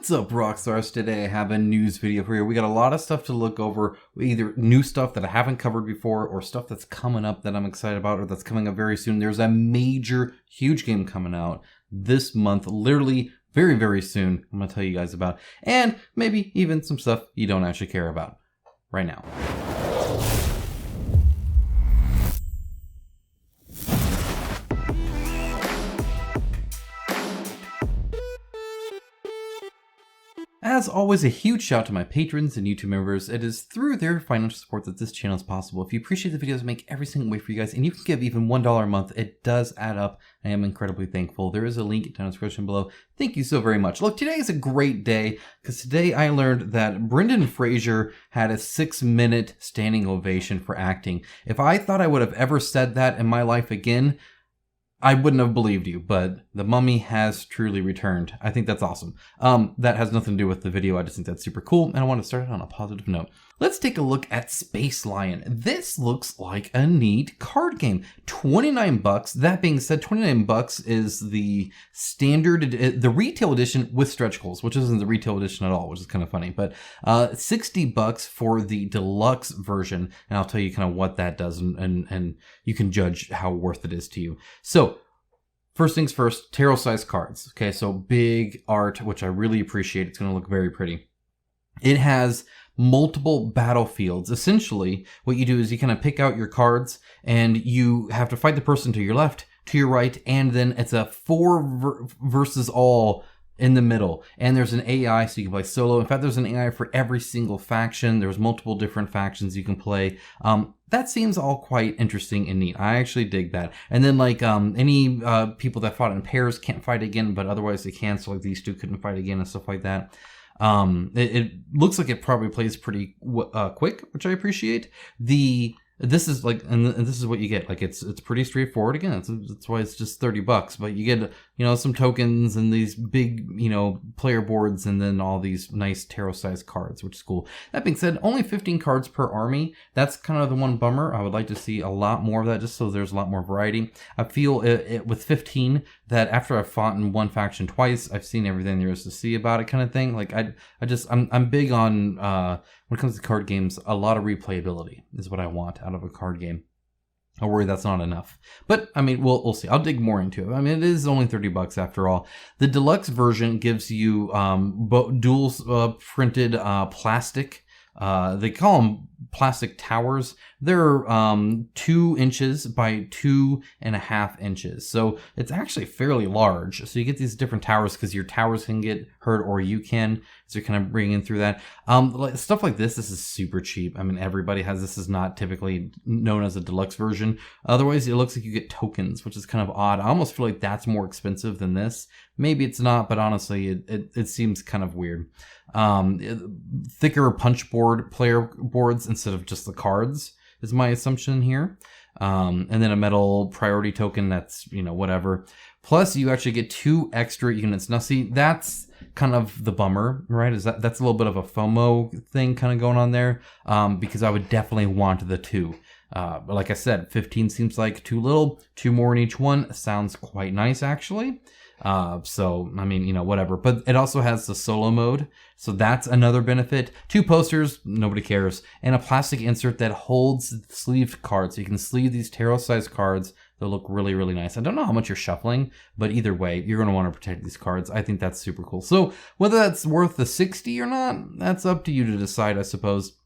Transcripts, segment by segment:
What's up, Rockstars? Today I have a news video for you. We got a lot of stuff to look over, either new stuff that I haven't covered before or stuff that's coming up that I'm excited about or that's coming up very soon. There's a major, huge game coming out this month, literally very, very soon. I'm going to tell you guys about, and maybe even some stuff you don't actually care about right now. As always, a huge shout out to my patrons and YouTube members. It is through their financial support that this channel is possible. If you appreciate the videos, I make every single way for you guys, and you can give even $1 a month. It does add up. I am incredibly thankful. There is a link down in the description below. Thank you so very much. Look, today is a great day because today I learned that Brendan Fraser had a 6-minute standing ovation for acting. If I thought I would have ever said that in my life again, I wouldn't have believed you, but the mummy has truly returned. I think that's awesome. That has nothing to do with the video. I just think that's super cool, and I want to start it on a positive note. Let's take a look at Space Lion. This looks like a neat card game. 29 bucks. That being said, 29 bucks is the standard, the retail edition with stretch goals, which isn't the retail edition at all, which is kind of funny. But 60 bucks for the deluxe version, and I'll tell you kind of what that does, and you can judge how worth it is to you. So, first things first, tarot-sized cards. Okay, so big art, which I really appreciate. It's going to look very pretty. It has multiple battlefields. Essentially, what you do is you kind of pick out your cards, and you have to fight the person to your left, to your right, and then it's a 4 versus all in the middle. And there's an AI, so you can play solo. In fact, there's an AI for every single faction. There's multiple different factions you can play. That seems all quite interesting and neat. I actually dig that. And then like any people that fought in pairs can't fight again, but otherwise they can. So like these two couldn't fight again and stuff like that. It looks like it probably plays pretty quick, which I appreciate. This is like, and this is what you get. Like it's pretty straightforward. Again, that's why it's just 30 bucks. But you get, some tokens and these big, player boards, and then all these nice tarot-sized cards, which is cool. That being said, only 15 cards per army. That's kind of the one bummer. I would like to see a lot more of that, just so there's a lot more variety. I feel it with 15 that after I've fought in one faction twice, I've seen everything there is to see about it, kind of thing. Like I'm big on when it comes to card games, a lot of replayability is what I want out of a card game. I worry that's not enough. But, I mean, we'll see. I'll dig more into it. I mean, it is only 30 bucks after all. The deluxe version gives you dual printed plastic. They call them plastic towers. They're 2 inches by 2.5 inches. So it's actually fairly large. So you get these different towers because your towers can get hurt or you can. So you're kind of bringing through that. Stuff like this is super cheap. I mean, everybody has this. Is not typically known as a deluxe version. Otherwise, it looks like you get tokens, which is kind of odd. I almost feel like that's more expensive than this. Maybe it's not, but honestly, it seems kind of weird. Thicker punch board player boards instead of just the cards is my assumption here. And then a metal priority token that's, whatever. Plus you actually get 2 extra units. Now see, that's kind of the bummer, right? That's a little bit of a FOMO thing kind of going on there. Because I would definitely want the 2. But like I said, 15 seems like too little. 2 more in each one sounds quite nice actually. So, I mean, whatever. But it also has the solo mode. So that's another benefit. 2 posters, nobody cares. And a plastic insert that holds sleeved cards. So you can sleeve these tarot-sized cards. They'll look really, really nice. I don't know how much you're shuffling, but either way, you're going to want to protect these cards. I think that's super cool. So whether that's worth the 60 or not, that's up to you to decide, I suppose.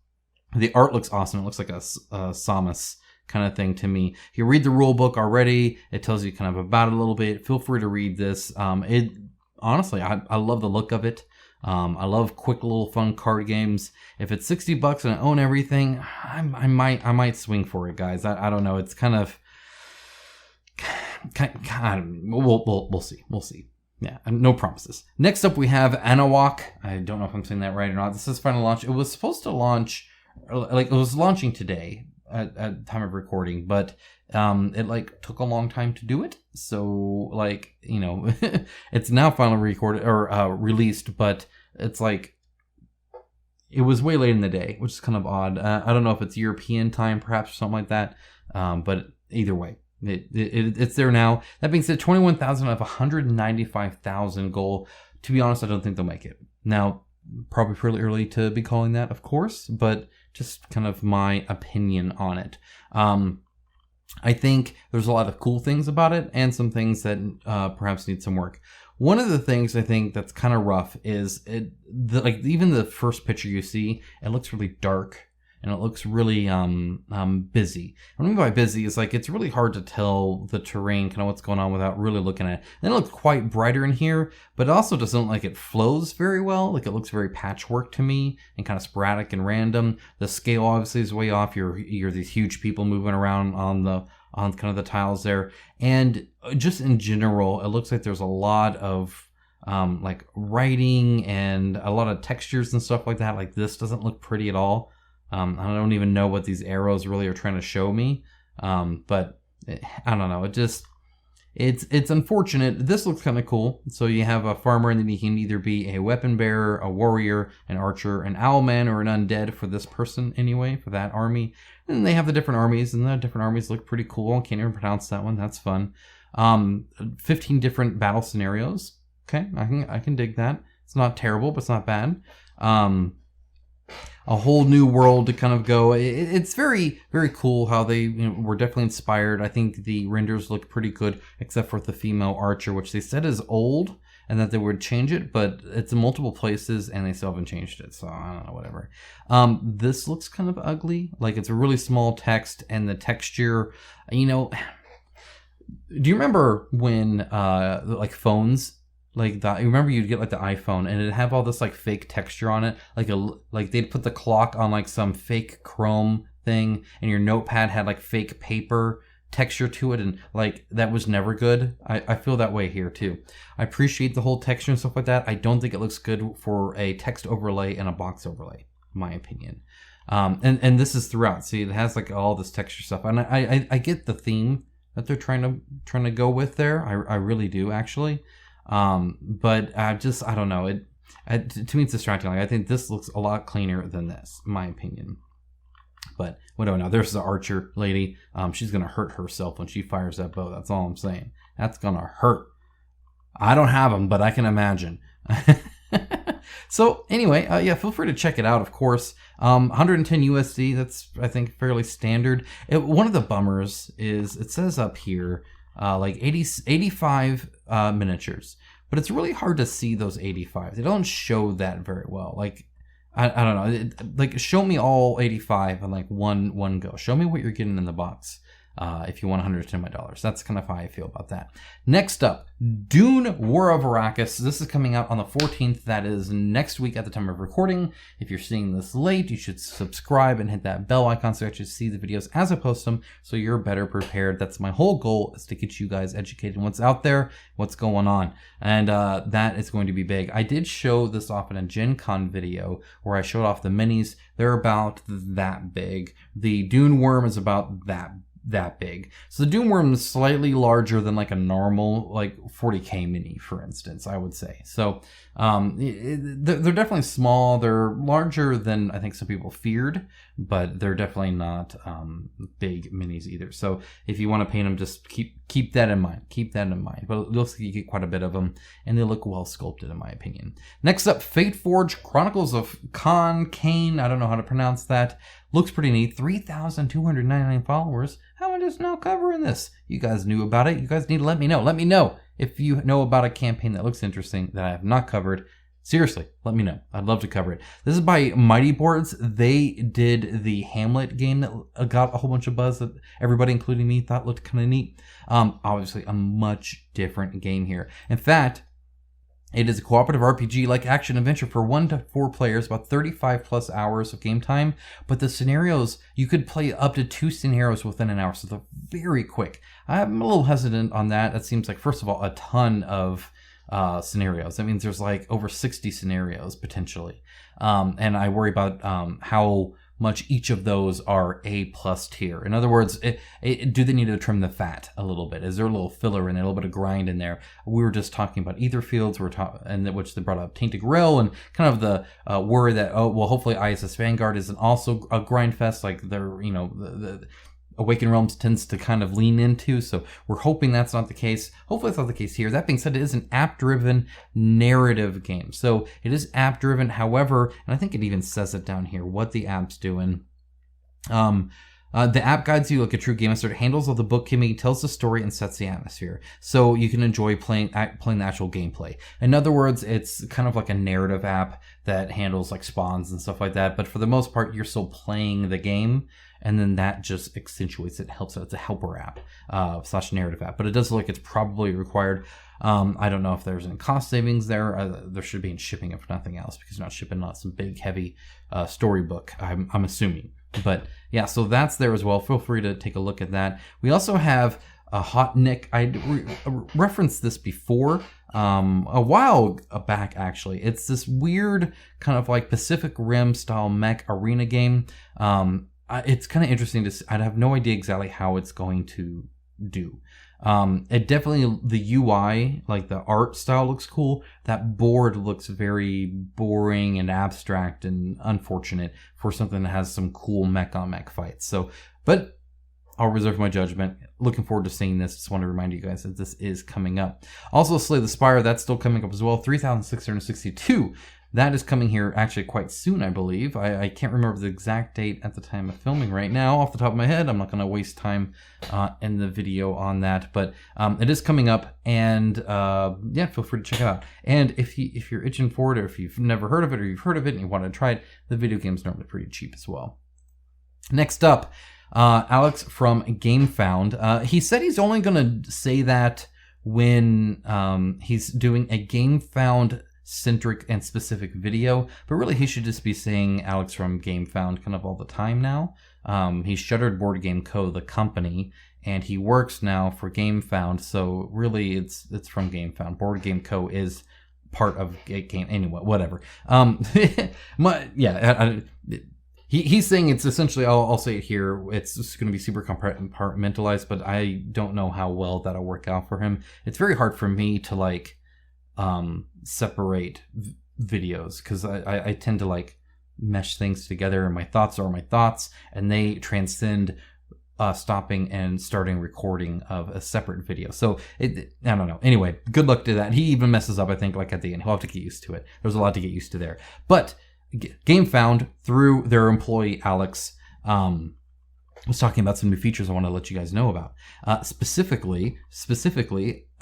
The art looks awesome. It looks like a Samus kind of thing to me. If you read the rule book already, it tells you kind of about it a little bit. Feel free to read this. Honestly, I love the look of it. I love quick little fun card games. If it's 60 bucks and I own everything, I might swing for it, guys. I don't know. It's kind of we'll see. We'll see. Yeah, no promises. Next up, we have Anawak. I don't know if I'm saying that right or not. This is final launch. It was supposed to launch, like it was launching today at time of recording, but it took a long time to do it. So it's now finally recorded or released, but it's like it was way late in the day, which is kind of odd. I don't know if it's European time, perhaps, or something like that. But either way, it's there now. That being said, 21,000 of 195,000 goal. To be honest, I don't think they'll make it. Now, probably fairly early to be calling that, of course, but just kind of my opinion on it. I think there's a lot of cool things about it and some things that perhaps need some work. One of the things I think that's kind of rough is like even the first picture you see, it looks really dark and it looks really busy. What I mean by busy is like it's really hard to tell the terrain, kind of what's going on without really looking at it. Then it looks quite brighter in here, but it also doesn't look like it flows very well. Like it looks very patchwork to me and kind of sporadic and random. The scale obviously is way off. You're these huge people moving around on kind of the tiles there. And just in general, it looks like there's a lot of like writing and a lot of textures and stuff like that. Like this doesn't look pretty at all. I don't even know what these arrows really are trying to show me. But I don't know. It's unfortunate. This looks kind of cool. So you have a farmer, and then you can either be a weapon bearer, a warrior, an archer, an owlman, or an undead for this person anyway, for that army. And then they have the different armies, and the different armies look pretty cool. I can't even pronounce that one. That's fun. 15 different battle scenarios. Okay, I can dig that. It's not terrible, but it's not bad. A whole new world to kind of go. It's very, very cool how they were definitely inspired. I think the renders look pretty good, except for the female archer, which they said is old and that they would change it, but it's in multiple places and they still haven't changed it. So I don't know, whatever. This looks kind of ugly. Like it's a really small text and the texture, do you remember when like phones, like that, you remember you'd get like the iPhone and it'd have all this like fake texture on it, like they'd put the clock on like some fake chrome thing, and your notepad had like fake paper texture to it, and like that was never good. I feel that way here too. I appreciate the whole texture and stuff like that. I don't think it looks good for a text overlay and a box overlay, in my opinion. And this is throughout. See, it has like all this texture stuff, and I get the theme that they're trying to go with there. I really do actually. But I don't know. To me, it's distracting. Like I think this looks a lot cleaner than this, in my opinion. But what do I know? There's the archer lady. She's gonna hurt herself when she fires that bow. That's all I'm saying. That's gonna hurt. I don't have them, but I can imagine. So anyway, yeah, feel free to check it out. Of course, 110 USD. That's I think fairly standard. One of the bummers is it says up here. Like 85 miniatures, but it's really hard to see those 85. They don't show that very well. Like I don't know, like show me all 85 in like one go. Show me what you're getting in the box. If you want $110. That's kind of how I feel about that. Next up, Dune War of Arrakis. This is coming out on the 14th. That is next week at the time of recording. If you're seeing this late, you should subscribe and hit that bell icon so you actually see the videos as I post them, so you're better prepared. That's my whole goal, is to get you guys educated on what's out there, what's going on. And that is going to be big. I did show this off in a Gen Con video where I showed off the minis. They're about that big. The Dune Worm is about that big. So the Dune Worm is slightly larger than like a normal like 40k mini, for instance, I would say. So they're definitely small. They're larger than I think some people feared, but they're definitely not big minis either. So if you want to paint them, just keep that in mind. Keep that in mind. But it looks like you get quite a bit of them, and they look well sculpted in my opinion. Next up, Fateforge Chronicles of Kaan. I don't know how to pronounce that. Looks pretty neat. 3,299 followers. How am I just now covering this? You guys knew about it. You guys need to let me know. Let me know if you know about a campaign that looks interesting that I have not covered. Seriously, let me know. I'd love to cover it. This is by Mighty Boards. They did the Hamlet game that got a whole bunch of buzz that everybody, including me, thought looked kind of neat. Obviously, a much different game here. In fact, it is a cooperative RPG like action adventure for 1 to 4 players, about 35 plus hours of game time. But the scenarios, you could play up to 2 scenarios within an hour, so they're very quick. I'm a little hesitant on that. That seems like, first of all, a ton of scenarios. That means there's like over 60 scenarios potentially. And I worry about how much each of those are A+ tier. In other words, do they need to trim the fat a little bit? Is there a little filler in there, a little bit of grind in there? We were just talking about Etherfields, which they brought up Tainted Grail, and kind of the worry that, hopefully ISS Vanguard isn't also a grind fest. Like they're, Awakened Realms tends to kind of lean into. So we're hoping that's not the case. Hopefully that's not the case here. That being said, it is an app-driven narrative game. So it is app-driven. However, and I think it even says it down here, what the app's doing. The app guides you like a true game master. It handles all the bookkeeping, tells the story, and sets the atmosphere. So you can enjoy playing the actual gameplay. In other words, it's kind of like a narrative app that handles like spawns and stuff like that. But for the most part, you're still playing the game. And then that just accentuates it, helps out. It's a helper app / narrative app. But it does look like it's probably required. I don't know if there's any cost savings there. There should be in shipping if nothing else, because you're not shipping some big, heavy storybook, I'm assuming. But yeah, so that's there as well. Feel free to take a look at that. We also have Ahotnik. I referenced this before a while back, actually. It's this weird kind of like Pacific Rim style mech arena game. It's kind of interesting to see. I have no idea exactly how it's going to do. It definitely, the UI, like the art style looks cool. That board looks very boring and abstract and unfortunate for something that has some cool mech on mech fights. So, but I'll reserve my judgment. Looking forward to seeing this. Just want to remind you guys that this is coming up. Also, Slay the Spire, that's still coming up as well. 3,662. That is coming here actually quite soon, I believe. I can't remember the exact date at the time of filming right now off the top of my head. I'm not going to waste time in the video on that, but it is coming up, and yeah, feel free to check it out. And if you're itching for it, or if you've never heard of it, or you've heard of it and you want to try it, the video game's normally pretty cheap as well. Next up, Alex from Gamefound. He said he's only going to say that when he's doing a Gamefound centric and specific video, but really he should just be saying Alex from Gamefound kind of all the time now. He shuttered Board Game Co., the company, and he works now for Gamefound, so really it's from Gamefound. Board Game Co. is part of Game, anyway, whatever. He's saying it's essentially, I'll say it here, it's just going to be super compartmentalized, but I don't know how well that'll work out for him. It's very hard for me to like separate videos, because I tend to like mesh things together, and my thoughts are my thoughts, and they transcend stopping and starting recording of a separate video. So I don't know. Anyway, good luck to that. He even messes up, I think, like at the end. He'll have to get used to it. There's a lot to get used to there. But Gamefound, through their employee Alex, was talking about some new features I want to let you guys know about. Specifically,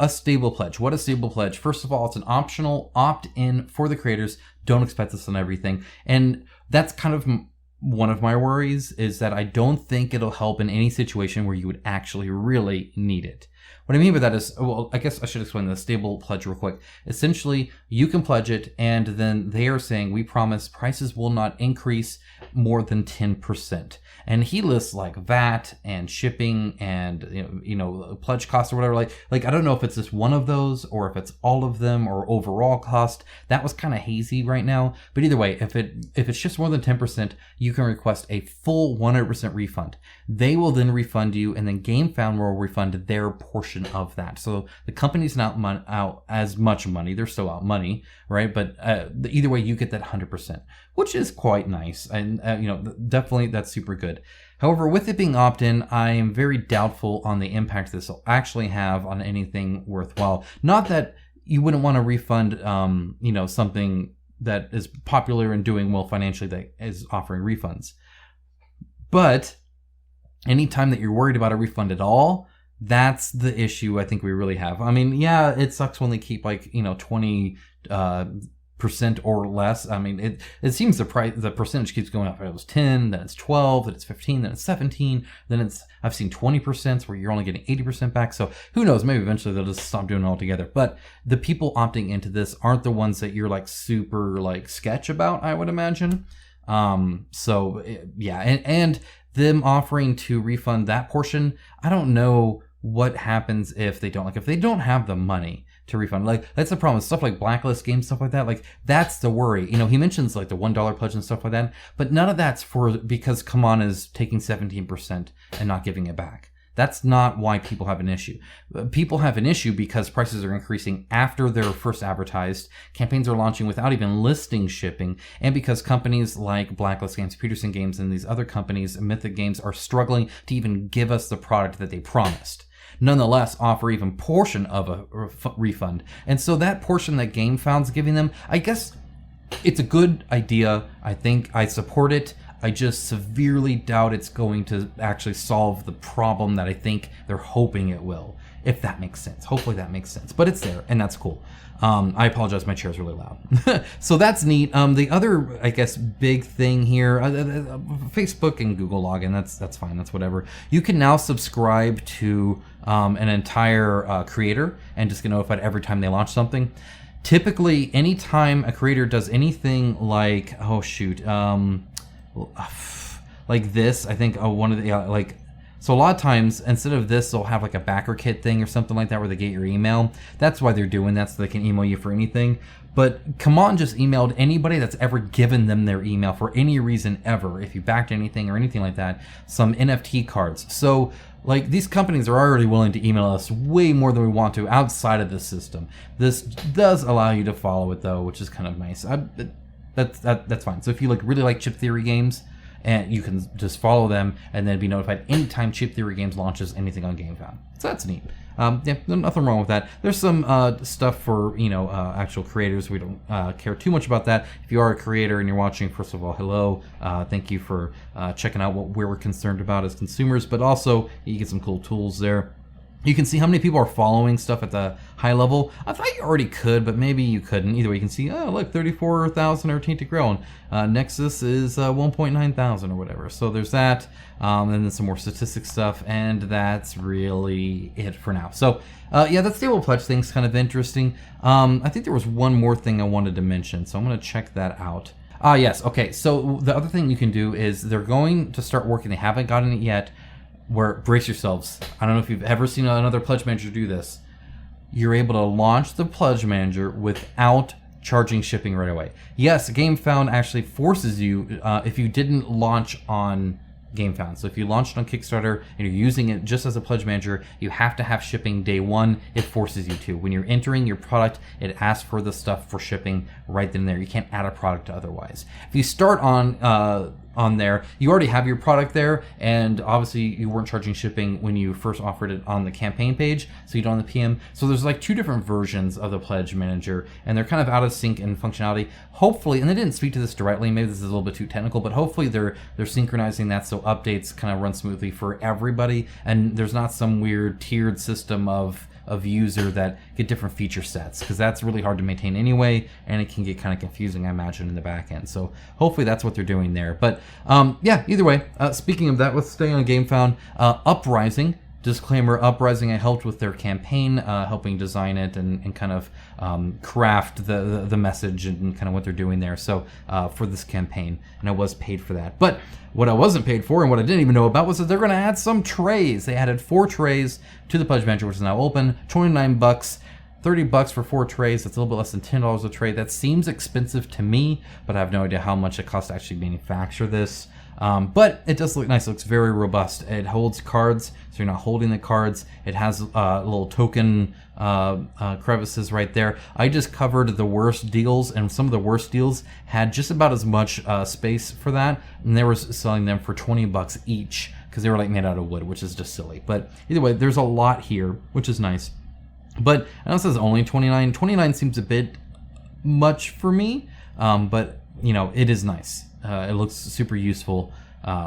a stable pledge. What is stable pledge? First of all, it's an optional opt-in for the creators. Don't expect this on everything. And that's kind of one of my worries, is that I don't think it'll help in any situation where you would actually really need it. What I mean by that is, well, I guess I should explain the stable pledge real quick. Essentially, you can pledge it, and then they are saying, we promise prices will not increase more than 10%. And he lists like VAT and shipping and you know pledge cost or whatever. Like I don't know if it's just one of those or if it's all of them or overall cost. That was kind of hazy right now. But either way, if it's just more than 10%, you can request a full 100% refund. They will then refund you, and then Gamefound will refund their portion of that. So the company's not out as much money. They're still out money, right? But either way, you get that 100%, which is quite nice. And definitely that's super good. However, with it being opt-in, I am very doubtful on the impact this will actually have on anything worthwhile. Not that you wouldn't want to refund, something that is popular and doing well financially that is offering refunds. But anytime that you're worried about a refund at all, that's the issue I think we really have. I mean, yeah, it sucks when they keep 20% or less. I mean, it seems the percentage keeps going up. It was 10, then it's 12, then it's 15, then it's 17, then I've seen 20% where you're only getting 80% back. So who knows? Maybe eventually they'll just stop doing it altogether. But the people opting into this aren't the ones that you're super sketch about, I would imagine. So yeah, and them offering to refund that portion, I don't know what happens if they don't. If they don't have the money to refund, that's the problem. Stuff like Blacklist games, stuff like that, that's the worry. He mentions the $1 pledge and stuff like that, but none of that's because Come On is taking 17% and not giving it back. That's not why people have an issue. People have an issue because prices are increasing after they're first advertised, campaigns are launching without even listing shipping, and because companies like Blacklist Games, Peterson Games, and these other companies, Mythic Games, are struggling to even give us the product that they promised. Nonetheless, offer even portion of a refund. And so that portion that Gamefound's giving them, I guess it's a good idea. I think I support it. I just severely doubt it's going to actually solve the problem that I think they're hoping it will, if that makes sense. Hopefully that makes sense, but it's there, and that's cool. I apologize, my chair's really loud. So that's neat. The other, I guess, big thing here, Facebook and Google login, that's fine, that's whatever. You can now subscribe to an entire creator and just get notified every time they launch something. Typically, anytime a creator does anything like, like this, I think one of the, so a lot of times, instead of this, they'll have like a backer kit thing or something like that where they get your email. That's why they're doing that, so they can email you for anything. But Kaan just emailed anybody that's ever given them their email for any reason ever, if you backed anything or anything like that, some NFT cards. So like these companies are already willing to email us way more than we want to outside of the system. This does allow you to follow it though, which is kind of nice. That's fine. So if you really like Chip Theory games, and you can just follow them and then be notified anytime Chip Theory Games launches anything on Gamefound. So that's neat. Yeah, nothing wrong with that. There's some stuff for actual creators. We don't care too much about that. If you are a creator and you're watching, first of all, hello. Thank you for checking out what we're concerned about as consumers, but also you get some cool tools there. You can see how many people are following stuff at the high level. I thought you already could, but maybe you couldn't. Either way, you can see, oh, look, 34,000 are Tainted Grail, and Nexus is 1.9 thousand or whatever. So there's that, and then some more statistics stuff, and that's really it for now. So, yeah, that stable pledge thing's kind of interesting. I think there was one more thing I wanted to mention, so I'm going to check that out. Yes, okay, so the other thing you can do is they're going to start working, they haven't gotten it yet, where, brace yourselves, I don't know if you've ever seen another pledge manager do this. You're able to launch the pledge manager without charging shipping right away. Yes, Gamefound actually forces you, if you didn't launch on Gamefound. So if you launched on Kickstarter and you're using it just as a pledge manager, you have to have shipping day one. It forces you to. When you're entering your product, it asks for the stuff for shipping right then and there. You can't add a product otherwise. If you start on there, you already have your product there, and obviously you weren't charging shipping when you first offered it on the campaign page, so you don't on the PM. So there's like two different versions of the pledge manager, and they're kind of out of sync in functionality. Hopefully, and they didn't speak to this directly, maybe this is a little bit too technical, but hopefully they're synchronizing that so updates kind of run smoothly for everybody, and there's not some weird tiered system of user that get different feature sets, because that's really hard to maintain anyway, and it can get kind of confusing, I imagine, in the back end. So hopefully that's what they're doing there. But yeah, either way, speaking of that, let's stay on Gamefound. Uprising, disclaimer, Uprising, I helped with their campaign, helping design it and kind of craft the message and kind of what they're doing there. So for this campaign, and I was paid for that. But what I wasn't paid for and what I didn't even know about was that they're going to add some trays. They added 4 trays to the pledge manager, which is now open. $29, $30 for 4 trays. That's a little bit less than $10 a tray. That seems expensive to me, but I have no idea how much it costs to actually manufacture this. But it does look nice. It looks very robust. It holds cards, so you're not holding the cards. It has little token crevices right there. I just covered the worst deals, and some of the worst deals had just about as much space for that, and they were selling them for $20 each because they were like made out of wood, which is just silly. But either way, there's a lot here, which is nice. But I know it says only $29. $29 seems a bit much for me, but it is nice. It looks super useful,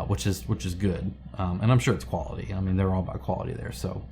which is good, and I'm sure it's quality. I mean, they're all about quality there. So,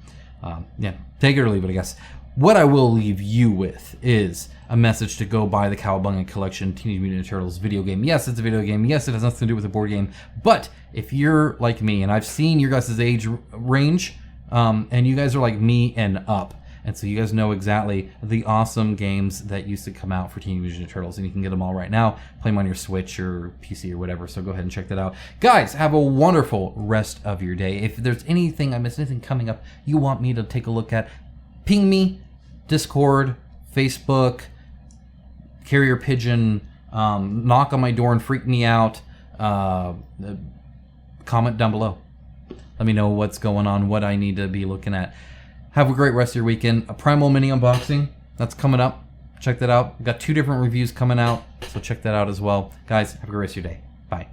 yeah, take it or leave it, I guess. What I will leave you with is a message to go buy the Cowabunga Collection Teenage Mutant Ninja Turtles video game. Yes, it's a video game. Yes, it has nothing to do with a board game. But if you're like me, and I've seen your guys' age range, and you guys are like me and up, and so you guys know exactly the awesome games that used to come out for Teenage Mutant Ninja Turtles, and you can get them all right now. Play them on your Switch or PC or whatever, so go ahead and check that out. Guys, have a wonderful rest of your day. If there's anything I missed, anything coming up you want me to take a look at, ping me, Discord, Facebook, carrier pigeon, knock on my door and freak me out, comment down below. Let me know what's going on, what I need to be looking at. Have a great rest of your weekend. A Primal Mini unboxing, that's coming up. Check that out. We've got 2 different reviews coming out, so check that out as well. Guys, have a great rest of your day. Bye.